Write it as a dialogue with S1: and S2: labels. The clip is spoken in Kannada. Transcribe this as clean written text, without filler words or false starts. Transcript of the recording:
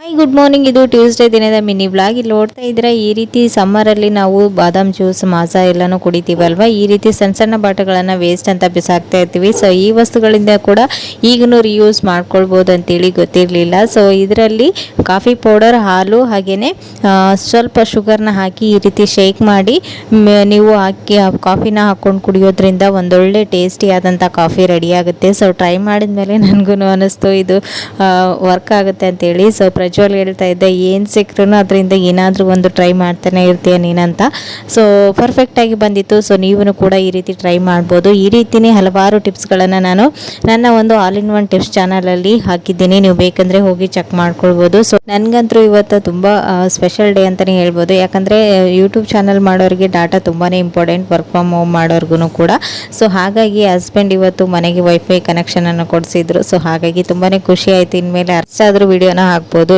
S1: Hi good morning. ಇದು ಟ್ಯೂಸ್ಡೇ ದಿನದ ಮಿನಿ ವ್ಲಾಗ್. ಇಲ್ಲಿ ನೋಡ್ತಾ ಇದ್ರೆ ಈ ರೀತಿ ಸಮ್ಮರಲ್ಲಿ ನಾವು ಬಾದಾಮ್ ಜ್ಯೂಸ್ ಮಾಸಾ ಎಲ್ಲಾನು ಕುಡಿತೀವಲ್ವಾ, ಈ ರೀತಿ ಸಣ್ಣ ಸಣ್ಣ ಬಾಟಲ್ಗಳನ್ನು ವೇಸ್ಟ್ ಅಂತ ಬಿಸಾಕ್ತಾ ಇರ್ತೀವಿ. ಸೊ ಈ ವಸ್ತುಗಳಿಂದ ಕೂಡ ಈಗಲೂ ರಿಯೂಸ್ ಮಾಡ್ಕೊಳ್ಬೋದು ಅಂತೇಳಿ ಗೊತ್ತಿರಲಿಲ್ಲ. ಸೊ ಇದರಲ್ಲಿ ಕಾಫಿ ಪೌಡರ್, ಹಾಲು ಹಾಗೆಯೇ ಸ್ವಲ್ಪ ಶುಗರ್ನ ಹಾಕಿ ಈ ರೀತಿ ಶೇಕ್ ಮಾಡಿ ನೀವು ಹಾಕಿ ಕಾಫಿನ ಹಾಕ್ಕೊಂಡು ಕುಡಿಯೋದ್ರಿಂದ ಒಂದೊಳ್ಳೆ ಟೇಸ್ಟಿ ಆದಂಥ ಕಾಫಿ ರೆಡಿ ಆಗುತ್ತೆ. ಸೊ ಟ್ರೈ ಮಾಡಿದ ಮೇಲೆ ನನಗೂ ಅನ್ನಿಸ್ತು ಇದು ವರ್ಕ್ ಆಗುತ್ತೆ ಅಂತೇಳಿ. ಸೊ ಪ್ರಜ್ವಲ್ ಹೇಳ್ತಾ ಇದ್ದೆ, ಏನು ಸಿಕ್ಕರೂ ಅದರಿಂದ ಏನಾದರೂ ಒಂದು ಟ್ರೈ ಮಾಡ್ತಾನೆ ಇರ್ತೀಯ ನೀನಂತ. ಸೊ ಪರ್ಫೆಕ್ಟಾಗಿ ಬಂದಿತ್ತು. ಸೊ ನೀವು ಕೂಡ ಈ ರೀತಿ ಟ್ರೈ ಮಾಡ್ಬೋದು. ಈ ರೀತಿಯೇ ಹಲವಾರು ಟಿಪ್ಸ್ಗಳನ್ನು ನಾನು ನನ್ನ ಒಂದು ಆಲ್ ಇನ್ ಒನ್ ಟಿಪ್ಸ್ ಚಾನಲಲ್ಲಿ ಹಾಕಿದ್ದೀನಿ, ನೀವು ಬೇಕಂದರೆ ಹೋಗಿ ಚೆಕ್ ಮಾಡ್ಕೊಳ್ಬೋದು. ಸೊ ನನಗಂತೂ ಇವತ್ತು ತುಂಬ ಸ್ಪೆಷಲ್ ಡೇ ಅಂತಲೇ ಹೇಳ್ಬೋದು. ಯಾಕಂದರೆ ಯೂಟ್ಯೂಬ್ ಚಾನಲ್ ಮಾಡೋರಿಗೆ ಡಾಟಾ ತುಂಬಾ ಇಂಪಾರ್ಟೆಂಟ್, ವರ್ಕ್ ಫ್ರಮ್ ಹೋಮ್ ಮಾಡೋರ್ಗು ಕೂಡ. ಸೊ ಹಾಗಾಗಿ ಹಸ್ಬೆಂಡ್ ಇವತ್ತು ಮನೆಗೆ ವೈಫೈ ಕನೆಕ್ಷನನ್ನು ಕೊಡಿಸಿದ್ರು. ಸೊ ಹಾಗಾಗಿ ತುಂಬಾ ಖುಷಿ ಆಯಿತು. ಇನ್ಮೇಲೆ ಅಷ್ಟಾದರೂ ವಿಡಿಯೋನ ಹಾಕ್ಬೋದು.